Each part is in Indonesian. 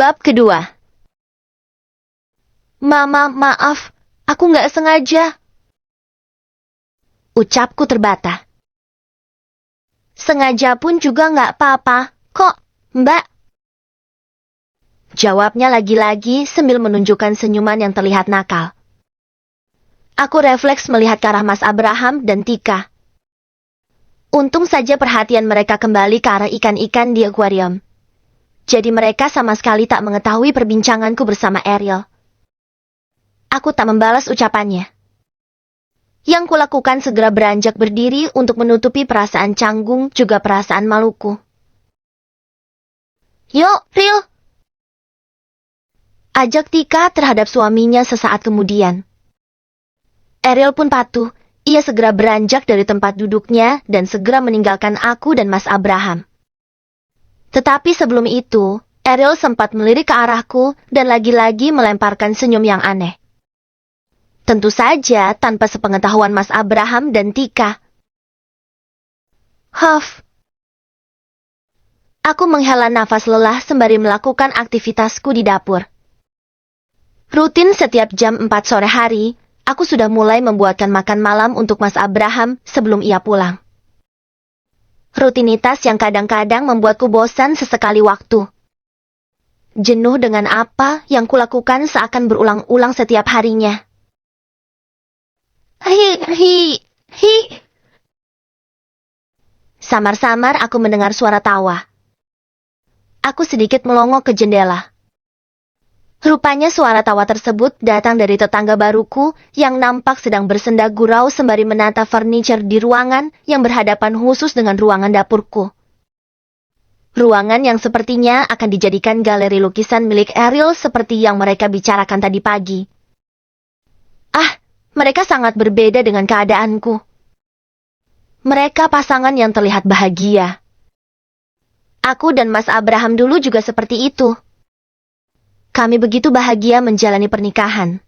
Bab kedua. Mama, maaf, aku nggak sengaja. Ucapku terbata. Sengaja pun juga nggak apa-apa, kok, Mbak? Jawabnya lagi-lagi sambil menunjukkan senyuman yang terlihat nakal. Aku refleks melihat ke arah Mas Abraham dan Tika. Untung saja perhatian mereka kembali ke arah ikan-ikan di akuarium. Jadi mereka sama sekali tak mengetahui perbincanganku bersama Ariel. Aku tak membalas ucapannya. Yang kulakukan segera beranjak berdiri untuk menutupi perasaan canggung juga perasaan maluku. Yuk, Ril! Ajak Tika terhadap suaminya sesaat kemudian. Ariel pun patuh. Ia segera beranjak dari tempat duduknya dan segera meninggalkan aku dan Mas Abraham. Tetapi sebelum itu, Ariel sempat melirik ke arahku dan lagi-lagi melemparkan senyum yang aneh. Tentu saja tanpa sepengetahuan Mas Abraham dan Tika. Huff. Aku menghela nafas lelah sembari melakukan aktivitasku di dapur. Rutin setiap jam 4 sore hari, aku sudah mulai membuatkan makan malam untuk Mas Abraham sebelum ia pulang. Rutinitas yang kadang-kadang membuatku bosan sesekali waktu. Jenuh dengan apa yang kulakukan seakan berulang-ulang setiap harinya. Hi. Samar-samar aku mendengar suara tawa. Aku sedikit melongok ke jendela. Rupanya suara tawa tersebut datang dari tetangga baruku yang nampak sedang bersenda gurau sembari menata furniture di ruangan yang berhadapan khusus dengan ruangan dapurku. Ruangan yang sepertinya akan dijadikan galeri lukisan milik Ariel seperti yang mereka bicarakan tadi pagi. Mereka sangat berbeda dengan keadaanku. Mereka pasangan yang terlihat bahagia. Aku dan Mas Abraham dulu juga seperti itu. Kami begitu bahagia menjalani pernikahan.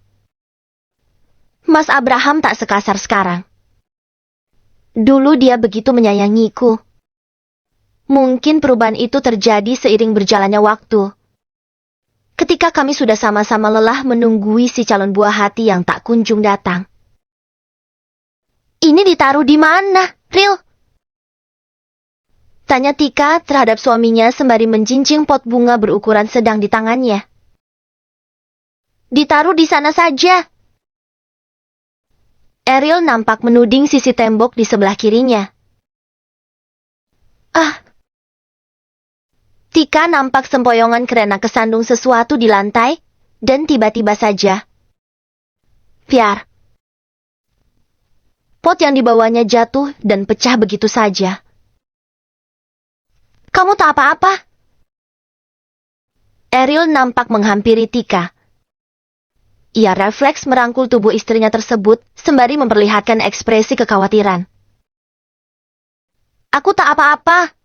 Mas Abraham tak sekasar sekarang. Dulu dia begitu menyayangiku. Mungkin perubahan itu terjadi seiring berjalannya waktu. Ketika kami sudah sama-sama lelah menunggui si calon buah hati yang tak kunjung datang. Ini ditaruh di mana, Ril? Tanya Tika terhadap suaminya sembari menjinjing pot bunga berukuran sedang di tangannya. Ditaruh di sana saja. Ariel nampak menuding sisi tembok di sebelah kirinya. Tika nampak sempoyongan kerana kesandung sesuatu di lantai, dan tiba-tiba saja. Piar. Pot yang dibawanya jatuh dan pecah begitu saja. Kamu tak apa-apa? Ariel nampak menghampiri Tika. Ia refleks merangkul tubuh istrinya tersebut sembari memperlihatkan ekspresi kekhawatiran. Aku tak apa-apa.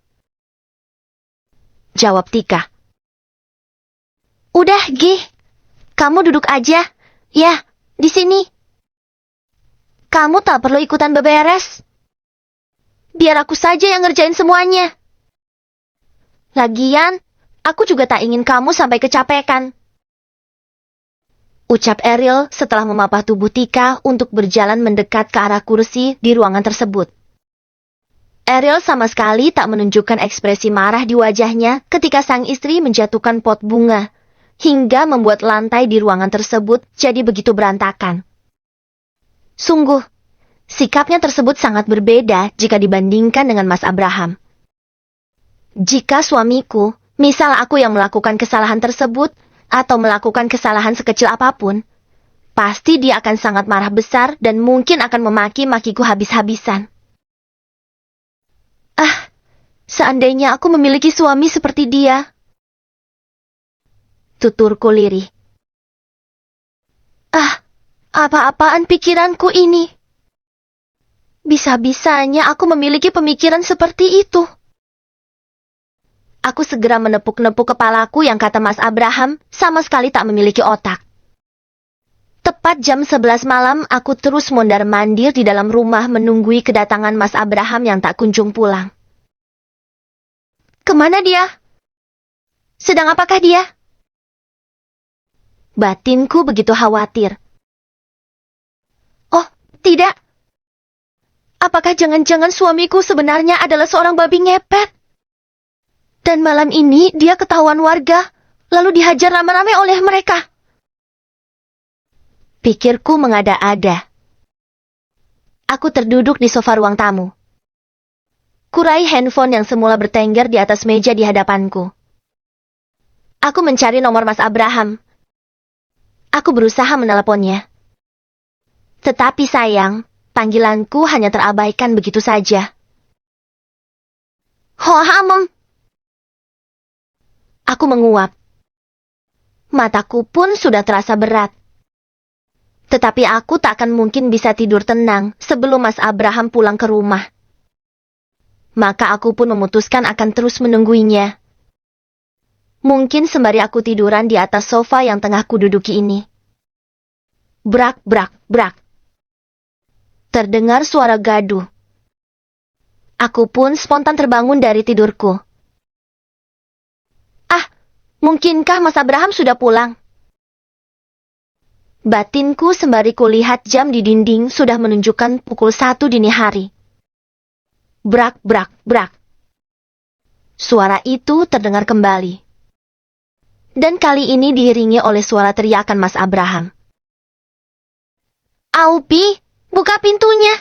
Jawab Tika. Udah, Gih. Kamu duduk aja. Ya, di sini. Kamu tak perlu ikutan beberes. Biar aku saja yang ngerjain semuanya. Lagian, aku juga tak ingin kamu sampai kecapekan. Ucap Ariel setelah memapah tubuh Tika untuk berjalan mendekat ke arah kursi di ruangan tersebut. Ariel sama sekali tak menunjukkan ekspresi marah di wajahnya ketika sang istri menjatuhkan pot bunga, hingga membuat lantai di ruangan tersebut jadi begitu berantakan. Sungguh, sikapnya tersebut sangat berbeda jika dibandingkan dengan Mas Abraham. Jika suamiku, misal aku yang melakukan kesalahan tersebut, atau melakukan kesalahan sekecil apapun, pasti dia akan sangat marah besar dan mungkin akan memaki-makiku habis-habisan. Seandainya aku memiliki suami seperti dia. Tuturku lirih. Apa-apaan pikiranku ini? Bisa-bisanya aku memiliki pemikiran seperti itu. Aku segera menepuk-nepuk kepalaku yang kata Mas Abraham sama sekali tak memiliki otak. Tepat jam 11 malam aku terus mondar-mandir di dalam rumah menunggui kedatangan Mas Abraham yang tak kunjung pulang. Kemana dia? Sedang apakah dia? Batinku begitu khawatir. Oh, tidak. Apakah jangan-jangan suamiku sebenarnya adalah seorang babi ngepet? Dan malam ini dia ketahuan warga, lalu dihajar ramai-ramai oleh mereka. Pikirku mengada-ada. Aku terduduk di sofa ruang tamu. Kurai handphone yang semula bertengger di atas meja di hadapanku. Aku mencari nomor Mas Abraham. Aku berusaha meneleponnya. Tetapi sayang, panggilanku hanya terabaikan begitu saja. Hohamem. Aku menguap. Mataku pun sudah terasa berat. Tetapi aku tak akan mungkin bisa tidur tenang sebelum Mas Abraham pulang ke rumah. Maka aku pun memutuskan akan terus menungguinya. Mungkin sembari aku tiduran di atas sofa yang tengah kududuki ini. Brak, brak, brak. Terdengar suara gaduh. Aku pun spontan terbangun dari tidurku. Ah, mungkinkah Mas Abraham sudah pulang? Batinku sembari kulihat jam di dinding sudah menunjukkan pukul 1 dini hari. Brak, brak, brak. Suara itu terdengar kembali. Dan kali ini diiringi oleh suara teriakan Mas Abraham. Aupi, buka pintunya.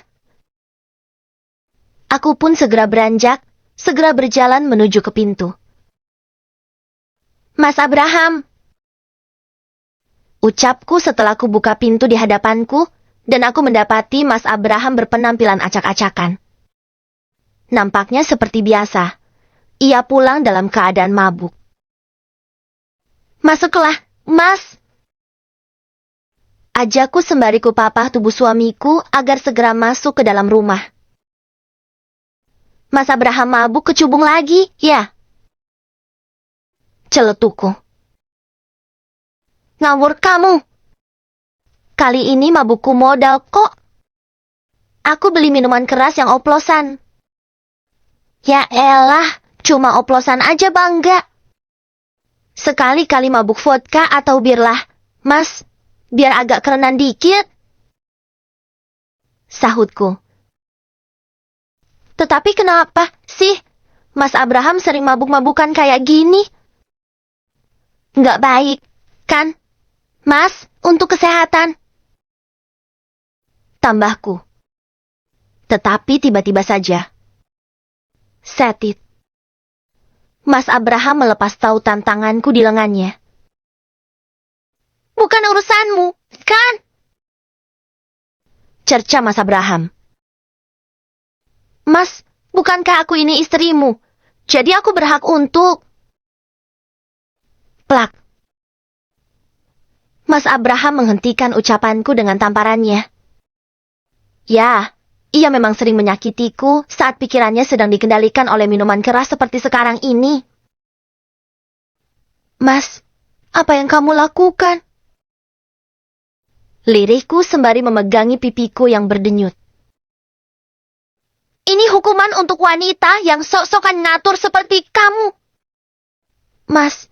Aku pun segera beranjak, segera berjalan menuju ke pintu. Mas Abraham. Ucapku setelah ku buka pintu di hadapanku, dan aku mendapati Mas Abraham berpenampilan acak-acakan. Nampaknya seperti biasa. Ia pulang dalam keadaan mabuk. Masuklah, Mas. Ajakku sembari ku papah tubuh suamiku agar segera masuk ke dalam rumah. Mas Abraham mabuk kecubung lagi, ya? Celetuku. Ngawur kamu. Kali ini mabukku modal kok. Aku beli minuman keras yang oplosan. Ya elah, cuma oplosan aja bangga. Sekali-kali mabuk vodka atau bir lah, Mas, biar agak kerenan dikit. Sahutku. Tetapi kenapa sih Mas Abraham sering mabuk-mabukan kayak gini? Nggak baik, kan? Mas, untuk kesehatan. Tambahku. Tetapi tiba-tiba saja. Setit. Mas Abraham melepas tautan tanganku di lengannya. Bukan urusanmu, kan? Cerca Mas Abraham. Mas, bukankah aku ini istrimu? Jadi aku berhak untuk... Plak. Mas Abraham menghentikan ucapanku dengan tamparannya. Ya, ia memang sering menyakitiku saat pikirannya sedang dikendalikan oleh minuman keras seperti sekarang ini. Mas, apa yang kamu lakukan? Lirihku sembari memegangi pipiku yang berdenyut. Ini hukuman untuk wanita yang sok-sokan ngatur seperti kamu. Mas,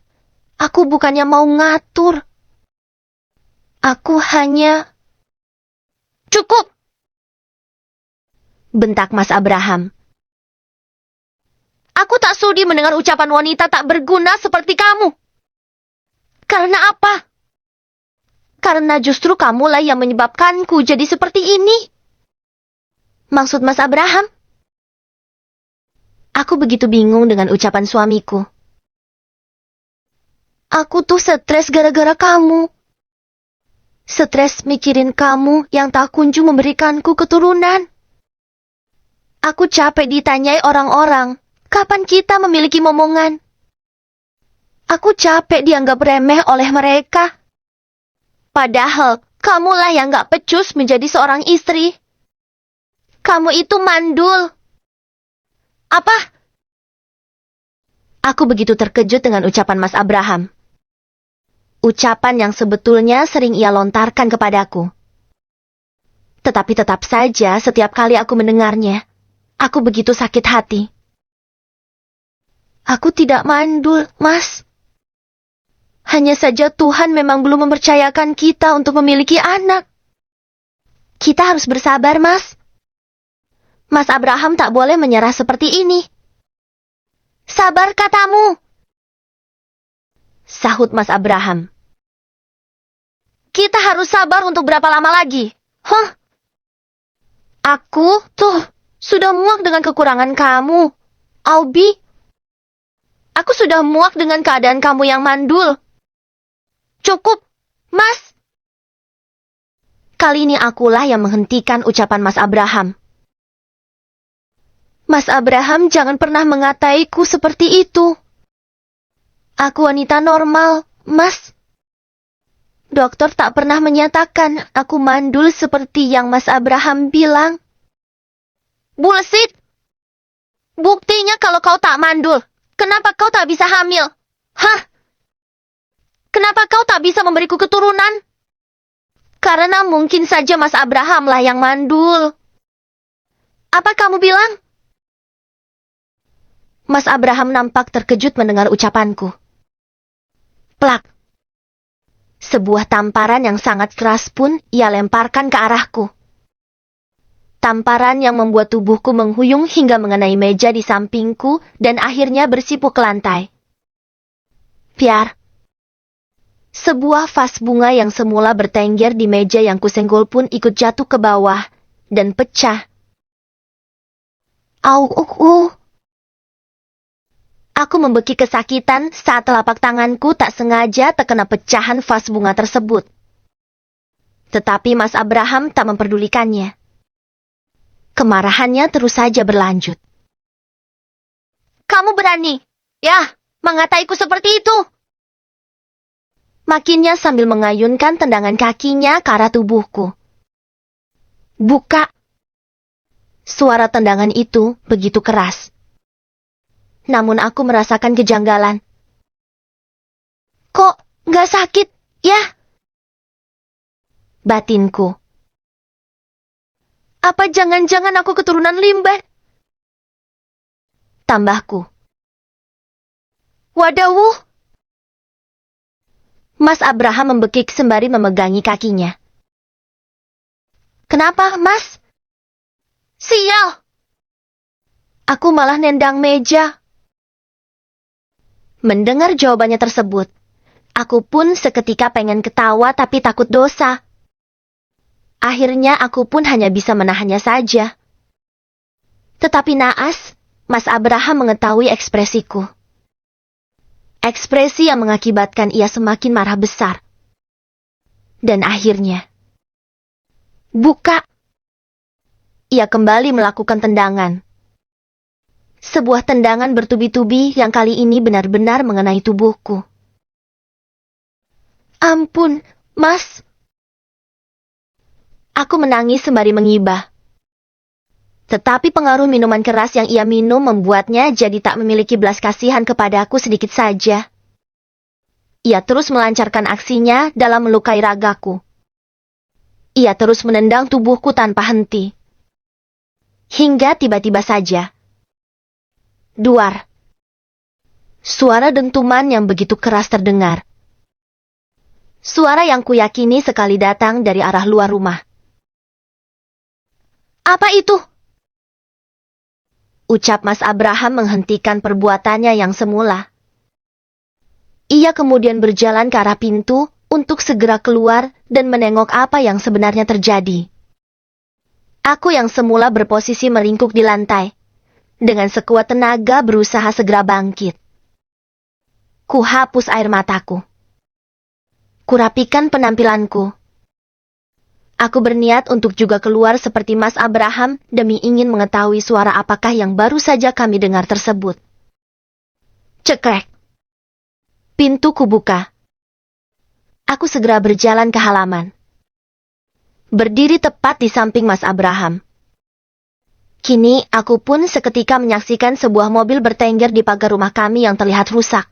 aku bukannya mau ngatur. Aku hanya... Cukup! Bentak Mas Abraham. Aku tak sudi mendengar ucapan wanita tak berguna seperti kamu. Karena apa? Karena justru kamulah yang menyebabkanku jadi seperti ini. Maksud Mas Abraham? Aku begitu bingung dengan ucapan suamiku. Aku tuh stres gara-gara kamu. Stres mikirin kamu yang tak kunjung memberikanku keturunan. Aku capek ditanyai orang-orang, kapan kita memiliki momongan? Aku capek dianggap remeh oleh mereka. Padahal, kamulah yang gak pecus menjadi seorang istri. Kamu itu mandul. Apa? Aku begitu terkejut dengan ucapan Mas Abraham. Ucapan yang sebetulnya sering ia lontarkan kepadaku. Tetapi tetap saja setiap kali aku mendengarnya, aku begitu sakit hati. Aku tidak mandul, Mas. Hanya saja Tuhan memang belum mempercayakan kita untuk memiliki anak. Kita harus bersabar, Mas. Mas Abraham tak boleh menyerah seperti ini. Sabar katamu, sahut Mas Abraham. Kita harus sabar untuk berapa lama lagi? Aku sudah muak dengan kekurangan kamu, Aubi. Aku sudah muak dengan keadaan kamu yang mandul. Cukup, Mas. Kali ini akulah yang menghentikan ucapan Mas Abraham. Mas Abraham jangan pernah mengataiku seperti itu. Aku wanita normal, Mas. Dokter tak pernah menyatakan aku mandul seperti yang Mas Abraham bilang. Bullshit! Buktinya kalau kau tak mandul, kenapa kau tak bisa hamil? Kenapa kau tak bisa memberiku keturunan? Karena mungkin saja Mas Abraham lah yang mandul. Apa kamu bilang? Mas Abraham nampak terkejut mendengar ucapanku. Plak. Sebuah tamparan yang sangat keras pun ia lemparkan ke arahku. Tamparan yang membuat tubuhku menghuyung hingga mengenai meja di sampingku dan akhirnya bersipuk ke lantai. Piar. Sebuah vas bunga yang semula bertengger di meja yang kusenggol pun ikut jatuh ke bawah dan pecah. Aku membeki kesakitan saat telapak tanganku tak sengaja terkena pecahan vas bunga tersebut. Tetapi Mas Abraham tak memperdulikannya. Kemarahannya terus saja berlanjut. Kamu berani, mengataiku seperti itu? Makinnya sambil mengayunkan tendangan kakinya ke arah tubuhku. Buka! Suara tendangan itu begitu keras. Namun aku merasakan kejanggalan. Kok nggak sakit, ya? Batinku. Apa jangan-jangan aku keturunan limbah? Tambahku. Wadawu! Mas Abraham membekik sembari memegangi kakinya. Kenapa, Mas? Sial! Aku malah nendang meja. Mendengar jawabannya tersebut, aku pun seketika pengen ketawa tapi takut dosa. Akhirnya aku pun hanya bisa menahannya saja. Tetapi naas, Mas Abraham mengetahui ekspresiku. Ekspresi yang mengakibatkan ia semakin marah besar. Dan akhirnya, buka! Ia kembali melakukan tendangan. Sebuah tendangan bertubi-tubi yang kali ini benar-benar mengenai tubuhku. Ampun, Mas! Aku menangis sembari mengibah. Tetapi pengaruh minuman keras yang ia minum membuatnya jadi tak memiliki belas kasihan kepadaku sedikit saja. Ia terus melancarkan aksinya dalam melukai ragaku. Ia terus menendang tubuhku tanpa henti. Hingga tiba-tiba saja. Duar. Suara dentuman yang begitu keras terdengar. Suara yang kuyakini sekali datang dari arah luar rumah. Apa itu? Ucap Mas Abraham menghentikan perbuatannya yang semula. Ia kemudian berjalan ke arah pintu untuk segera keluar dan menengok apa yang sebenarnya terjadi. Aku yang semula berposisi meringkuk di lantai, dengan sekuat tenaga berusaha segera bangkit. Kuhapus air mataku. Kurapikan penampilanku. Aku berniat untuk juga keluar seperti Mas Abraham demi ingin mengetahui suara apakah yang baru saja kami dengar tersebut. Cekrek. Pintu kubuka. Aku segera berjalan ke halaman. Berdiri tepat di samping Mas Abraham. Kini aku pun seketika menyaksikan sebuah mobil bertengger di pagar rumah kami yang terlihat rusak.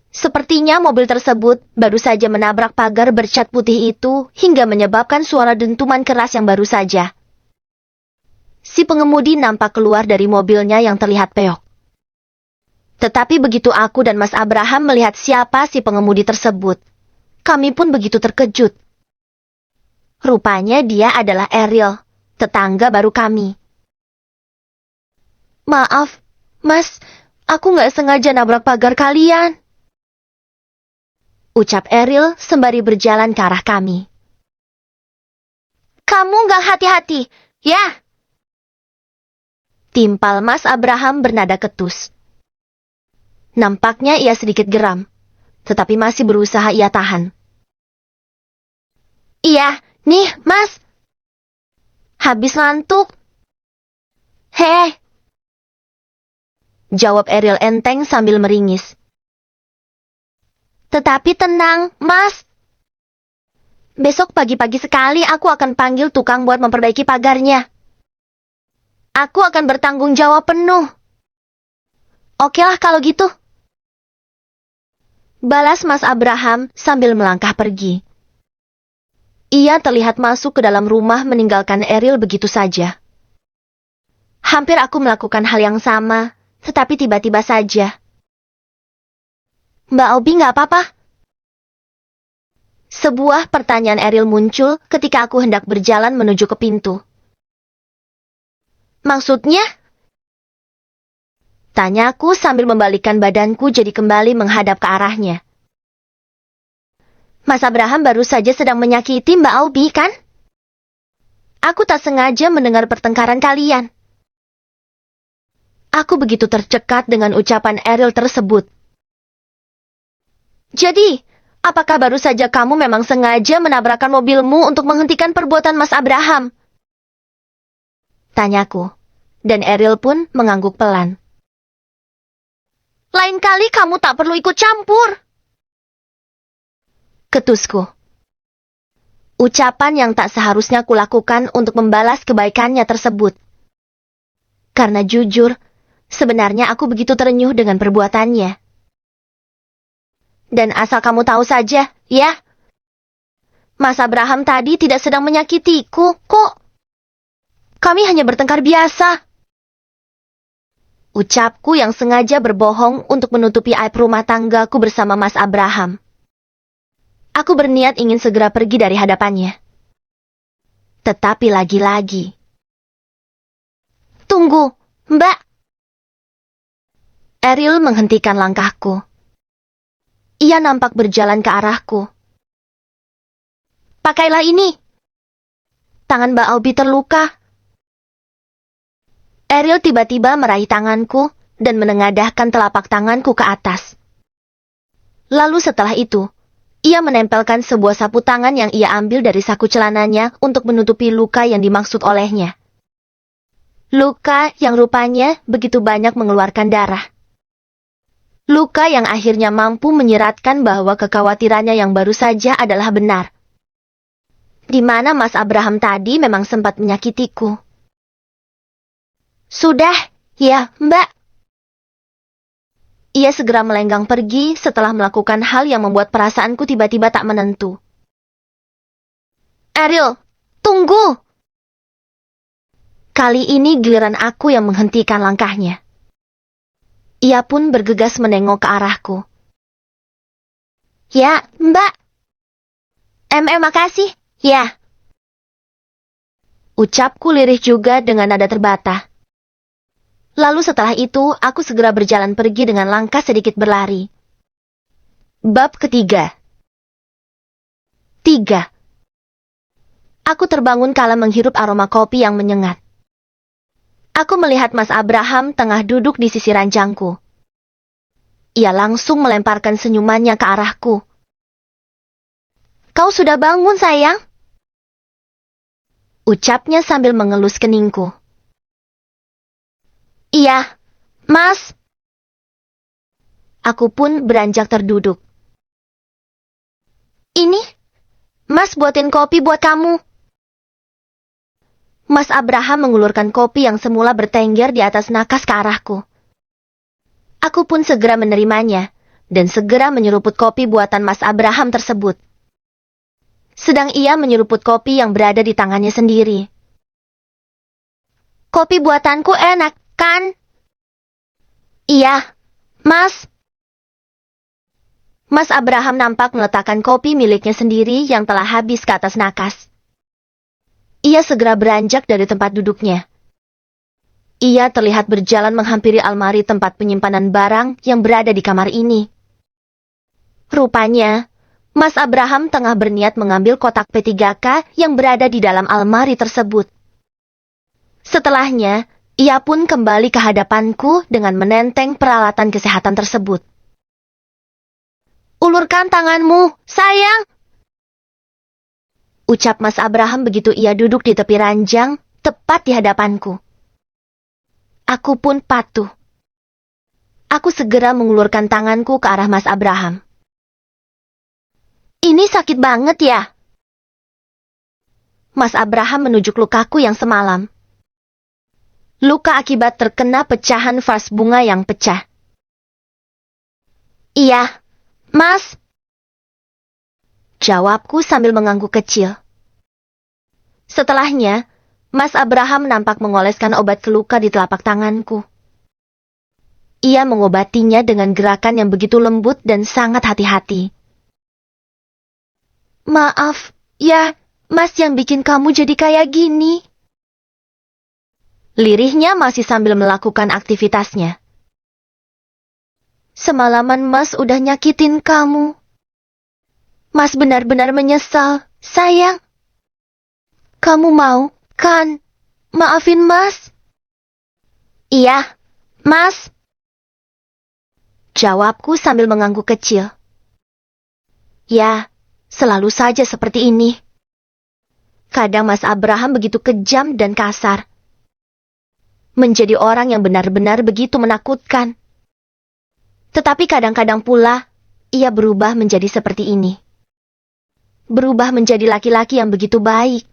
Sepertinya mobil tersebut baru saja menabrak pagar bercat putih itu hingga menyebabkan suara dentuman keras yang baru saja. Si pengemudi nampak keluar dari mobilnya yang terlihat peok. Tetapi begitu aku dan Mas Abraham melihat siapa si pengemudi tersebut, kami pun begitu terkejut. Rupanya dia adalah Ariel, tetangga baru kami. Maaf, Mas, aku nggak sengaja nabrak pagar kalian, ucap Ariel sembari berjalan ke arah kami. Kamu nggak hati-hati, ya? Timpal Mas Abraham bernada ketus. Nampaknya ia sedikit geram, tetapi masih berusaha ia tahan. Iya, nih, Mas. Habis ngantuk. Hei, jawab Ariel enteng sambil meringis. Tetapi tenang, Mas. Besok pagi-pagi sekali aku akan panggil tukang buat memperbaiki pagarnya. Aku akan bertanggung jawab penuh. Okelah kalau gitu. Balas Mas Abraham sambil melangkah pergi. Ia terlihat masuk ke dalam rumah meninggalkan Ariel begitu saja. Hampir aku melakukan hal yang sama, tetapi tiba-tiba saja. Mbak Obi nggak apa-apa? Sebuah pertanyaan Ariel muncul ketika aku hendak berjalan menuju ke pintu. Maksudnya? Tanyaku sambil membalikkan badanku jadi kembali menghadap ke arahnya. Mas Abraham baru saja sedang menyakiti Mbak Obi, kan? Aku tak sengaja mendengar pertengkaran kalian. Aku begitu tercekat dengan ucapan Ariel tersebut. Jadi, apakah baru saja kamu memang sengaja menabrakkan mobilmu untuk menghentikan perbuatan Mas Abraham? Tanyaku, dan Ariel pun mengangguk pelan. Lain kali kamu tak perlu ikut campur. Ketusku. Ucapan yang tak seharusnya kulakukan untuk membalas kebaikannya tersebut. Karena jujur, sebenarnya aku begitu terenyuh dengan perbuatannya. Dan asal kamu tahu saja, ya. Mas Abraham tadi tidak sedang menyakitiku, kok. Kami hanya bertengkar biasa. Ucapku yang sengaja berbohong untuk menutupi aib rumah tanggaku bersama Mas Abraham. Aku berniat ingin segera pergi dari hadapannya. Tetapi lagi-lagi. Tunggu, Mbak. Ariel menghentikan langkahku. Ia nampak berjalan ke arahku. Pakailah ini. Tangan Mbak Obi terluka. Ariel tiba-tiba meraih tanganku dan menengadahkan telapak tanganku ke atas. Lalu setelah itu, ia menempelkan sebuah sapu tangan yang ia ambil dari saku celananya untuk menutupi luka yang dimaksud olehnya. Luka yang rupanya begitu banyak mengeluarkan darah. Luka yang akhirnya mampu menyeratkan bahwa kekhawatirannya yang baru saja adalah benar. Di mana Mas Abraham tadi memang sempat menyakitiku. Sudah, ya, Mbak. Ia segera melenggang pergi setelah melakukan hal yang membuat perasaanku tiba-tiba tak menentu. Ariel, tunggu! Kali ini giliran aku yang menghentikan langkahnya. Ia pun bergegas menengok ke arahku. Ya, Mbak. Makasih, ya. Ucapku lirih juga dengan nada terbata. Lalu setelah itu, aku segera berjalan pergi dengan langkah sedikit berlari. Bab ketiga. 3. Aku terbangun kala menghirup aroma kopi yang menyengat. Aku melihat Mas Abraham tengah duduk di sisi ranjangku. Ia langsung melemparkan senyumannya ke arahku. Kau sudah bangun, sayang? Ucapnya sambil mengelus keningku. Iya, Mas. Aku pun beranjak terduduk. Ini, Mas buatin kopi buat kamu. Mas Abraham mengulurkan kopi yang semula bertengger di atas nakas ke arahku. Aku pun segera menerimanya, dan segera menyeruput kopi buatan Mas Abraham tersebut. Sedang ia menyeruput kopi yang berada di tangannya sendiri. Kopi buatanku enak, kan? Iya, Mas. Mas Abraham nampak meletakkan kopi miliknya sendiri yang telah habis ke atas nakas. Ia segera beranjak dari tempat duduknya. Ia terlihat berjalan menghampiri almari tempat penyimpanan barang yang berada di kamar ini. Rupanya, Mas Abraham tengah berniat mengambil kotak P3K yang berada di dalam almari tersebut. Setelahnya, ia pun kembali ke hadapanku dengan menenteng peralatan kesehatan tersebut. Ulurkan tanganmu, sayang! Ucap Mas Abraham begitu ia duduk di tepi ranjang, tepat di hadapanku. Aku pun patuh. Aku segera mengulurkan tanganku ke arah Mas Abraham. Ini sakit banget ya? Mas Abraham menunjuk lukaku yang semalam. Luka akibat terkena pecahan vas bunga yang pecah. Iya, Mas. Jawabku sambil mengangguk kecil. Setelahnya, Mas Abraham nampak mengoleskan obat ke luka di telapak tanganku. Ia mengobatinya dengan gerakan yang begitu lembut dan sangat hati-hati. Maaf, ya, Mas yang bikin kamu jadi kayak gini. Lirihnya masih sambil melakukan aktivitasnya. Semalaman Mas udah nyakitin kamu. Mas benar-benar menyesal, sayang. Kamu mau, kan? Maafin Mas. Iya, Mas. Jawabku sambil mengangguk kecil. Ya, selalu saja seperti ini. Kadang Mas Abraham begitu kejam dan kasar. Menjadi orang yang benar-benar begitu menakutkan. Tetapi kadang-kadang pula, ia berubah menjadi seperti ini. Berubah menjadi laki-laki yang begitu baik.